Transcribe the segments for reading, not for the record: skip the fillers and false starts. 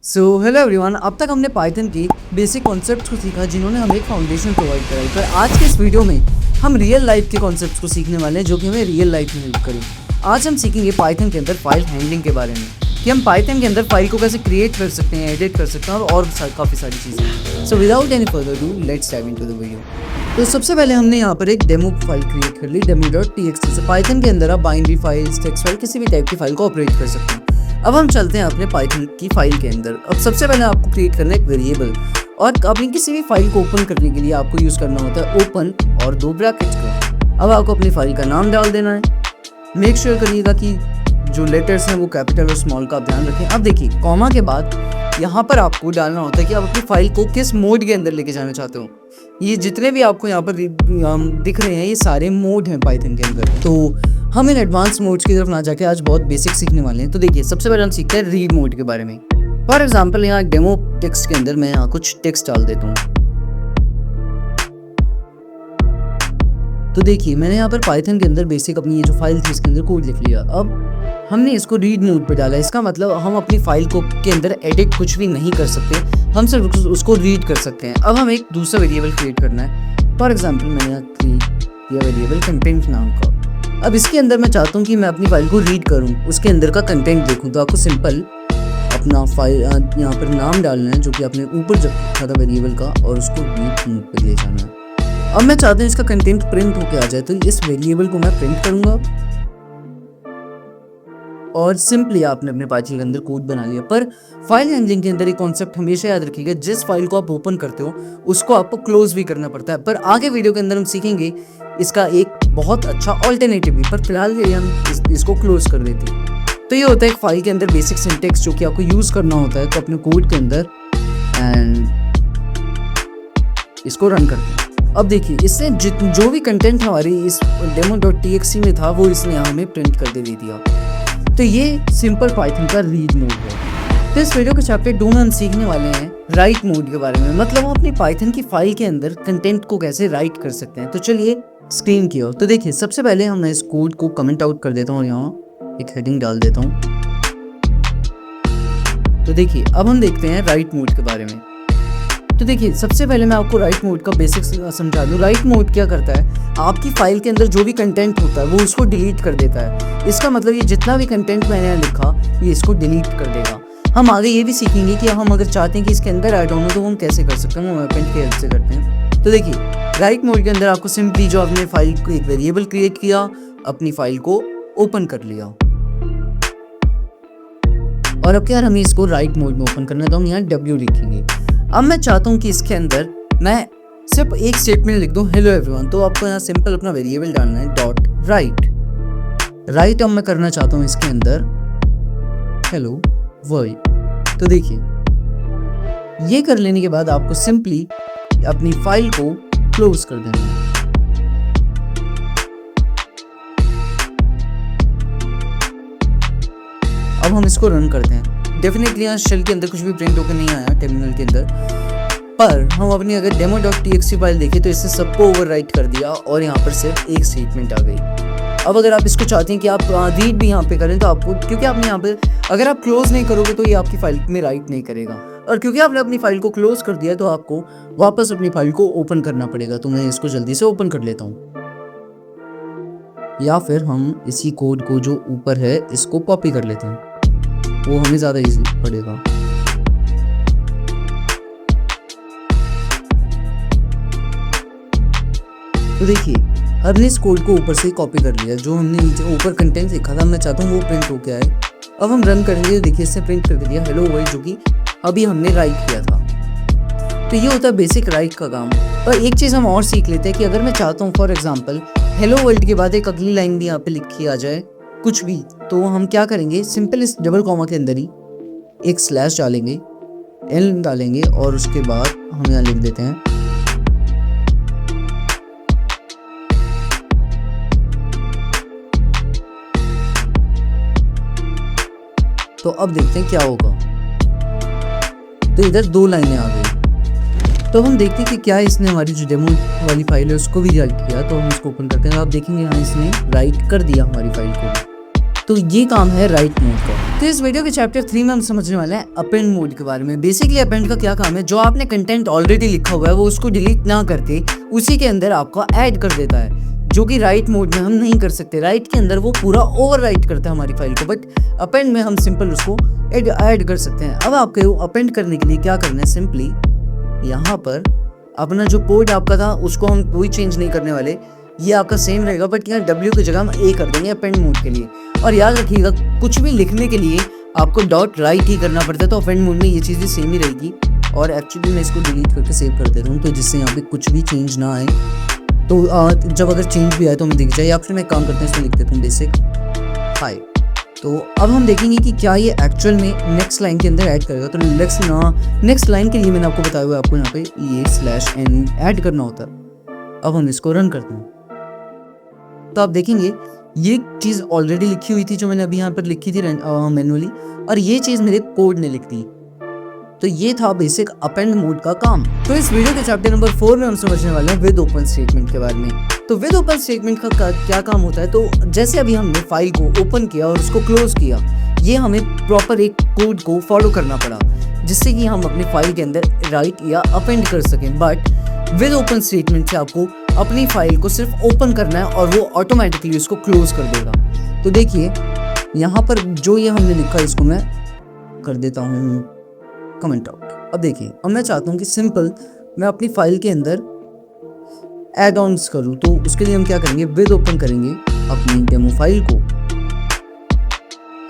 Hello everyone, अब तक हमने पाइथन की बेसिक कॉन्सेप्ट्स को सीखा जिन्होंने हमें एक फाउंडेशन प्रोवाइड कराई। पर आज के इस वीडियो में हम रियल लाइफ के कॉन्सेप्ट्स को सीखने वाले हैं जो कि हमें रियल लाइफ में हेल्प करें। आज हम सीखेंगे पाइथन के अंदर फाइल हैंडलिंग के बारे में कि हम पाइथन के अंदर फाइल को कैसे क्रिएट कर सकते हैं, एडिट कर सकते हैं और काफ़ी सारी चीज़ें। So without any further do let's dive into the video. तो सबसे पहले हमने यहाँ पर एक डेमो फाइल क्रिएट कर ली demo.txt से। पाइथन के अंदर आप बाइनरी फाइल्स, टेक्स्ट फाइल, किसी भी टाइप की फाइल को ऑपरेट कर सकते हैं। अब हम चलते हैं अपने पाइथन की फाइल के अंदर। अब सबसे पहले आपको क्रिएट करना है एक वेरिएबल, और अपनी किसी भी फाइल को ओपन करने के लिए आपको यूज़ करना होता है ओपन और 2 ब्रैकेट्स का। अब आपको अपनी फाइल का नाम डाल देना है। मेक श्योर करिएगा कि जो लेटर्स हैं वो कैपिटल और स्मॉल का आप ध्यान रखें। अब देखिए, कॉमा के बाद यहाँ पर आपको डालना होता है कि आप अपनी फाइल को किस मोड के अंदर लेके जाना चाहते हो। ये जितने भी आपको यहाँ पर दिख रहे हैं ये सारे मोड हैं पाइथन के अंदर। तो हम इन एडवांस मोड्स की तरफ ना जाके आज बहुत बेसिक सीखने वाले हैं। तो देखिए, सबसे पहले हम सीखते हैं रीड मोड के बारे में। फॉर एग्जाम्पल यहाँ डेमो टेक्स्ट के अंदर मैं यहाँ कुछ टेक्स्ट डाल देता हूँ। तो देखिए, मैंने यहाँ पर पाइथन के अंदर बेसिक अपनी ये जो फाइल थी इसके अंदर कोड लिख लिया। अब हमने इसको रीड मोड पर डाला। इसका मतलब हम अपनी फाइल को के अंदर एडिट कुछ भी नहीं कर सकते, हम सिर्फ उसको रीड कर सकते हैं। अब हम एक दूसरा वेरिएबल क्रिएट करना है। फॉर एग्जाम्पल मैंने यहाँ क्रिएट किया वेरिएबल कंटेंट नाम का। अब इसके अंदर मैं चाहता हूँ कि मैं अपनी फाइल को रीड करूँ, उसके अंदर का कंटेंट देखूँ। तो आपको सिंपल अपना फाइल यहाँ पर नाम डालना है जो कि आपने ऊपर रखा था वेरिएबल का, और उसको रीड मोड पर ले जाना है। अब मैं चाहता हूँ इसका कंटेंट प्रिंट होके आ जाए, तो इस वेरिएबल को मैं प्रिंट करूँगा और सिंपली आपने अपने पाइथन के अंदर कोड बना लिया। पर फाइल हैंडलिंग के अंदर एक कॉन्सेप्ट हमेशा याद रखिएगा, जिस फाइल को आप ओपन करते हो उसको आपको क्लोज भी करना पड़ता है। पर आगे वीडियो के अंदर हम सीखेंगे इसका एक बहुत अच्छा ऑल्टरनेटिव भी। पर फिलहाल के लिए हम इसको क्लोज कर देते हैं। तो ये होता है एक फाइल के अंदर बेसिक सिंटेक्स जो कि आपको यूज़ करना होता है तो अपने कोड के अंदर, एंड इसको रन करते हैं। अब देखिए, इससे जो भी कंटेंट हमारी इस demo.txt में था वो इसने हमें प्रिंट करके दे दिया। तो ये सिंपल पाइथन का रीड मोड है। तो इस वीडियो के चैप्टर 2 में हम सीखने वाले हैं राइट मोड के बारे में, मतलब हम अपनी पाइथन की फाइल के अंदर कंटेंट को कैसे राइट कर सकते हैं। तो चलिए स्क्रीन की ओर। तो देखिए, सबसे पहले हम इस कोड को कमेंट आउट कर देता हूँ और यहाँ एक हेडिंग डाल देता हूँ। तो देखिए, अब हम देखते हैं राइट मोड के बारे में। तो देखिए, सबसे पहले मैं आपको राइट मोड का बेसिक्स समझा दूँ। राइट मोड क्या करता है, आपकी फाइल के अंदर जो भी कंटेंट होता है वो उसको डिलीट कर देता है। इसका मतलब ये जितना भी कंटेंट मैंने यहाँ लिखा ये इसको डिलीट कर देगा। हम आगे ये भी सीखेंगे कि हम अगर चाहते हैं कि इसके अंदर ऐड ऑन हो तो हम कैसे कर सकते हैं, हम अपेंड की हेल्प से करते हैं। तो देखिए, राइट मोड के अंदर आपको सिंपली जो आपने फाइल को एक वेरिएबल क्रिएट किया, अपनी फाइल को ओपन कर लिया, और अब क्या हमें इसको राइट मोड में ओपन करना है तो हम यहाँ W लिखेंगे। अब मैं चाहता हूँ कि इसके अंदर मैं सिर्फ एक स्टेटमेंट लिख दूँ, हेलो एवरीवन। तो आपको यहाँ सिंपल अपना वेरिएबल डालना है डॉट राइट। अब मैं करना चाहता हूँ इसके अंदर हेलो वर्ल्ड। तो देखिए, ये कर लेने के बाद आपको सिंपली अपनी फाइल को क्लोज कर देना है। अब हम इसको रन करते हैं। डेफिनेटली यहाँ शेल के अंदर कुछ भी प्रिंट होकर नहीं आया टर्मिनल के अंदर, पर हम अपनी अगर demo.txt फाइल देखें तो इसने सबको ओवरराइट कर दिया और यहाँ पर सिर्फ एक स्टेटमेंट आ गई। अब अगर आप इसको चाहते हैं कि आप रीड भी यहाँ पे करें तो आपको, क्योंकि आपने यहाँ पे अगर आप क्लोज नहीं करोगे तो ये आपकी फाइल में राइट नहीं करेगा, और क्योंकि आपने अपनी फाइल को क्लोज कर दिया तो आपको वापस अपनी फाइल को ओपन करना पड़ेगा। तो मैं इसको जल्दी से ओपन कर लेता हूँ, या फिर हम इसी कोड को जो ऊपर है इसको कॉपी कर लेते हैं, वो हमें ज़्यादा इजी पड़ेगा। तो देखिए, हमने इस कोड को ऊपर से कॉपी कर लिया, जो हमने नीचे ऊपर कंटेंट लिखा था मैं चाहता हूँ वो प्रिंट होके आए। अब हम रन करेंगे तो देखिए इससे प्रिंट करके दिया हेलो वर्ल्ड, जो कि अभी हमने राइट किया था। तो ये होता है बेसिक राइट का काम। और एक चीज़ हम और सीख लेते हैं कि अगर मैं चाहता हूँ फॉर एग्जाम्पल हेलो वर्ल्ड के बाद एक अगली लाइन भी यहाँ पे लिखी आ जाए कुछ भी, तो हम क्या करेंगे, सिंपल इस डबल कॉमा के अंदर ही एक स्लैश डालेंगे, एल डालेंगे, और उसके बाद हम यहाँ लिख देते हैं तो अब देखते हैं क्या होगा। तो इधर 2 लाइनें आ गई। तो हम देखते हैं कि क्या इसने हमारी जो डेमो वाली फाइल है उसको भी राइट किया। तो हम इसको ओपन करते हैं, आप देखेंगे यहाँ इसने राइट कर दिया हमारी फाइल को। तो ये काम है राइट मोड का। तो इस वीडियो के चैप्टर 3 में हम समझने वाले हैं अपेंड मोड के बारे में। बेसिकली अपेंड का क्या काम है, जो आपने कंटेंट ऑलरेडी लिखा हुआ है वो उसको डिलीट ना करके उसी के अंदर आपको ऐड कर देता है, जो कि राइट मोड में हम नहीं कर सकते। राइट के अंदर वो पूरा ओवर राइट करता है हमारी फाइल को, बट अपेंड में हम सिंपल उसको ऐड कर सकते हैं। अब आपको अपेंड करने के लिए क्या करना है, सिंपली यहाँ पर अपना जो कोड आपका था उसको हम कोई चेंज नहीं करने वाले, ये आपका सेम रहेगा, बट यहाँ W की जगह हम A कर देंगे अपेंड मोड के लिए। और याद रखिएगा कुछ भी लिखने के लिए आपको डॉट राइट ही करना पड़ता है, तो अपेंड मोड में ये चीज़ें सेम ही रहेगी। और एक्चुअली मैं इसको डिलीट करके सेव कर देता हूँ, तो जिससे यहाँ पे कुछ भी चेंज ना आए। तो जब अगर चेंज भी आए तो हमें दिख जाए, या फिर मैं काम करते हैं इसमें लिख देता हूँ बेसिक हाई। तो अब हम देखेंगे कि क्या ये एक्चुअल में नेक्स्ट लाइन के अंदर ऐड करेगा। तो नेक्स्ट लाइन के लिए मैंने आपको बताया हुआ है, आपको यहाँ पे ये /n ऐड करना होता है। अब हम इसको रन करते हैं तो आप देखेंगे ये चीज़ ऑलरेडी लिखी हुई थी जो मैंने अभी यहाँ पर लिखी थी मैनुअली, और ये चीज़ मेरे कोड ने लिख दी। तो ये था बेसिक अपेंड मोड का काम। तो इस वीडियो के चैप्टर नंबर 4 में हम समझने वाले हैं विद ओपन स्टेटमेंट के बारे में। तो विद ओपन स्टेटमेंट का क्या काम होता है, तो जैसे अभी हमने फाइल को ओपन किया और उसको क्लोज किया, ये हमें प्रॉपर एक कोड को फॉलो करना पड़ा जिससे कि हम अपनी फाइल के अंदर राइट या अपेंड कर सकें। बट विद ओपन स्टेटमेंट से आपको अपनी फाइल को सिर्फ ओपन करना है और वो ऑटोमेटिकली उसको क्लोज कर देगा। तो देखिए यहाँ पर जो ये हमने लिखा है इसको मैं कर देता हूँ कमेंट आउट। अब देखिए अब मैं चाहता हूँ कि सिंपल मैं अपनी फाइल के अंदर एड ऑन्स करूँ, तो उसके लिए हम क्या करेंगे, विद ओपन करेंगे अपनी डेमो फाइल को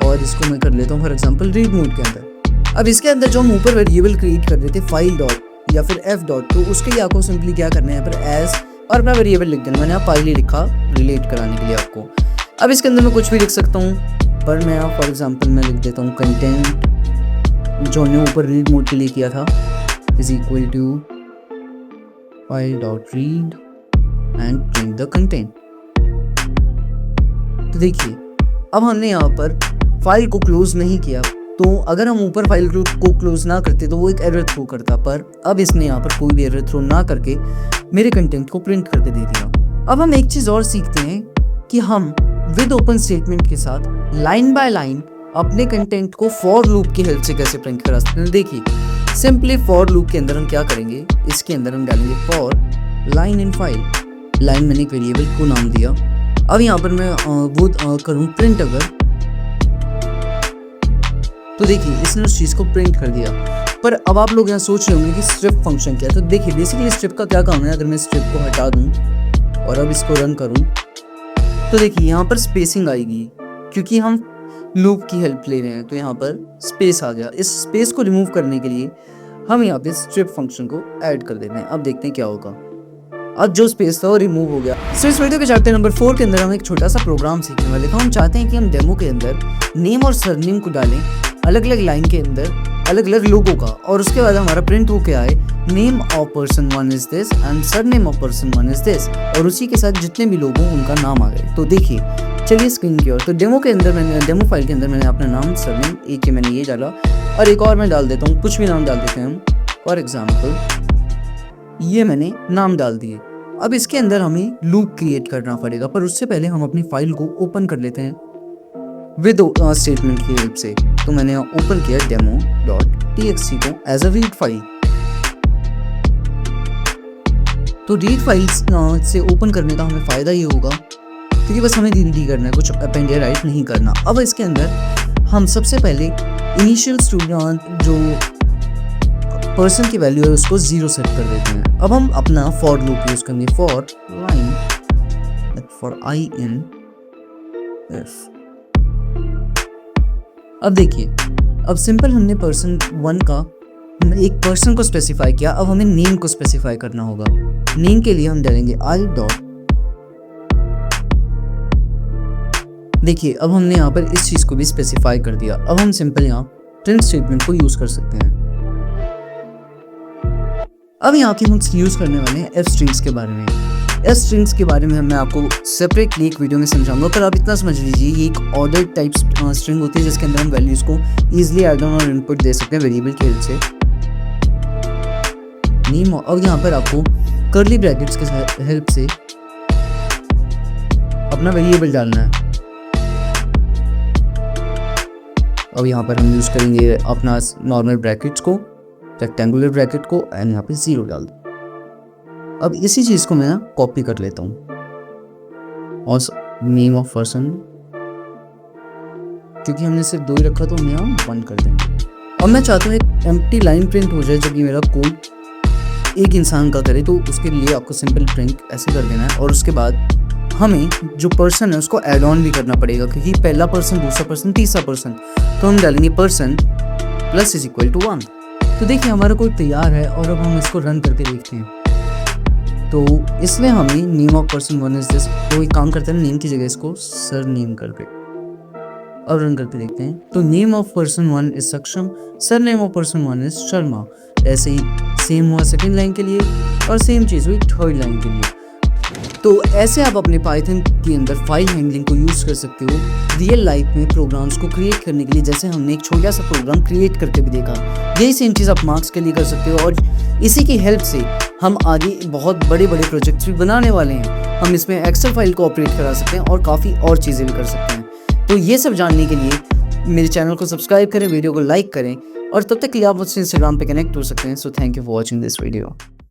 और इसको मैं कर लेता हूँ फॉर एग्जांपल रीड मोड के अंदर। अब इसके अंदर जो हम ऊपर वेरिएबल क्रिएट कर रहे थे फाइल डॉट या फिर f डॉट, तो उसके लिए आपको सिंपली क्या करना है, यहाँ पर एज और अपना वेरिएबल लिख देना। मैंने यहाँ फाइल ही लिखा रिलेट कराने के लिए आपको। अब इसके अंदर मैं कुछ भी लिख सकता हूँ, पर मैं यहाँ फॉर एग्जांपल मैं लिख देता हूँ कंटेंट जो हमने ऊपर रीड मोड के लिए किया था is equal to file dot read and print the content. तो देखिए अब हमने यहाँ पर फाइल को क्लोज नहीं किया, तो अगर हम ऊपर फाइल को क्लोज ना करते तो वो एक एरर थ्रो करता, पर अब इसने यहाँ पर कोई भी एरर थ्रो ना करके मेरे कंटेंट को प्रिंट करके दे दिया। अब हम एक चीज़ और सीखते हैं कि हम विद ओपन स्टेटमेंट के साथ लाइन बाय लाइन अपने कंटेंट को फॉर लूप की हेल्प से कैसे प्रिंट करा सकते हैं। देखिए सिंपली फॉर लूप के अंदर हम क्या करेंगे, इसके अंदर हम डालेंगे for line in file. Line मैंने एक वेरिएबल को नाम दिया। अब यहाँ पर मैं वो करूँ प्रिंट अगर, तो देखिए इसने उस चीज़ को प्रिंट कर दिया। पर अब आप लोग यहाँ सोच रहे होंगे कि स्ट्रिप फंक्शन क्या है। तो देखिए बेसिकली स्ट्रिप का क्या काम है, अगर मैं स्ट्रिप को हटा दूँ और अब इसको रन करूँ तो देखिए यहाँ पर स्पेसिंग आएगी क्योंकि हम लूप की हेल्प ले रहे हैं, तो यहाँ पर स्पेस आ गया। इस स्पेस को रिमूव करने के लिए हम यहाँ पे स्ट्रिप फंक्शन को ऐड कर देते हैं। अब देखते हैं क्या होगा। अब जो स्पेस था वो रिमूव हो गया। सो इस वीडियो के चैप्टर नंबर 4 के अंदर हम एक छोटा सा प्रोग्राम सीखने वाले थे। हम चाहते हैं कि हम डेमो के अंदर नेम और सरनेम को डालें अलग अलग लाइन के अंदर अलग अलग लोगों का, और उसके बाद हमारा प्रिंट हो क्या है, name of person 1 is this and surname of person 1 is this, और उसी के साथ जितने भी लोग हों उनका नाम आ गए। तो देखिए चलिए स्क्रीन की ओर। तो डेमो फाइल के अंदर मैंने अपना नाम सरनेम एक मैंने ये डाला, और एक और मैं डाल देता हूँ, कुछ भी नाम डाल देते हैं हम। फॉर एग्जाम्पल ये मैंने नाम डाल दिए। अब इसके अंदर हमें लूप क्रिएट करना पड़ेगा, पर उससे पहले हम अपनी फाइल को ओपन कर लेते हैं विद स्टेटमेंट की हेल्प से। तो मैंने ओपन किया demo.txt को एज अ रीड फाइल। तो रीड फाइल से ओपन करने का हमें फ़ायदा ये होगा क्योंकि बस हमें रीड करना है, कुछ अपेंड या राइट नहीं करना। अब इसके अंदर हम सबसे पहले इनिशियल स्टूडेंट जो पर्सन की वैल्यू है उसको 0 सेट कर देते हैं। अब हम अपना फॉर लूप यूज़ करेंगे, for line for I in F. अब देखिए अब सिंपल हमने पर्सन 1 का एक पर्सन को स्पेसिफाई किया। अब हमें नेम को स्पेसिफाई करना होगा। नेम के लिए हम डालेंगे आई डॉट। देखिए अब हमने यहाँ पर इस चीज़ को भी स्पेसिफाई कर दिया। अब हम सिंपल यहाँ प्रिंट स्टेटमेंट को यूज़ कर सकते हैं। अब यहाँ की हम यूज़ करने वाले हैं एफ स्ट्रिंग्स के बारे में। एफ स्ट्रिंग्स के बारे में मैं आपको सेपरेटली एक वीडियो में समझाऊंगा, पर आप इतना समझ लीजिए ये एक ऑर्डर टाइप स्ट्रिंग होती है जिसके अंदर हम वैल्यूज़ को ईजिली ऐड ऑन और इनपुट दे सकते हैं वेरिएबल की हेल्प से। नेम और यहाँ पर आपको कर्ली ब्रैकेट्स के हेल्प से अपना वेरिएबल डालना है। अब यहाँ पर हम यूज़ करेंगे अपना नॉर्मल ब्रैकेट्स को, रेक्टेंगुलर ब्रैकेट को, एंड यहाँ पे 0 डाल दो। अब इसी चीज़ को मैं ना कॉपी कर लेता हूँ और नेम ऑफ पर्सन, क्योंकि हमने सिर्फ 2 ही रखा तो हम यहाँ 1 कर देंगे। अब मैं चाहता हूँ एक एम्प्टी लाइन प्रिंट हो जाए जब ये मेरा कोड एक इंसान का करे, तो उसके लिए आपको सिंपल प्रिंट ऐसे कर देना है। और उसके बाद हमें जो पर्सन है उसको ऐड ऑन भी करना पड़ेगा, क्योंकि पहला पर्सन, दूसरा पर्सन, तीसरा पर्सन, तो हम डालेंगे person plus is equal to 1। तो देखिए हमारा कोड तैयार है और अब हम इसको रन करके देखते हैं। तो इसमें हमें name of person 1 is this, तो एक काम करते हैं, नेम की जगह इसको सर नेम कर दे। अब रन करके देखते हैं। तो नेम ऑफ पर्सन 1 इज सक्षम, sir name of person 1 is Sharma. ऐसे ही सेम हुआ सेकंड लाइन के लिए और सेम चीज़ हुई थर्ड लाइन के लिए। तो ऐसे आप अपने पाइथन के अंदर फाइल हैंडलिंग को यूज़ कर सकते हो रियल लाइफ में प्रोग्राम्स को क्रिएट करने के लिए, जैसे हमने एक छोटा सा प्रोग्राम क्रिएट करके भी देखा। यही सेम चीज़ आप मार्क्स के लिए कर सकते हो और इसी की हेल्प से हम आगे बहुत बड़े बड़े प्रोजेक्ट्स भी बनाने वाले हैं। हम इसमें एक्सेल फाइल को ऑपरेट करा सकते हैं और काफ़ी और चीज़ें भी कर सकते हैं। तो ये सब जानने के लिए मेरे चैनल को सब्सक्राइब करें, वीडियो को लाइक करें और तब तक के लिए आप मुझसे इंस्टाग्राम पे कनेक्ट हो सकते हैं। So thank you for watching this video.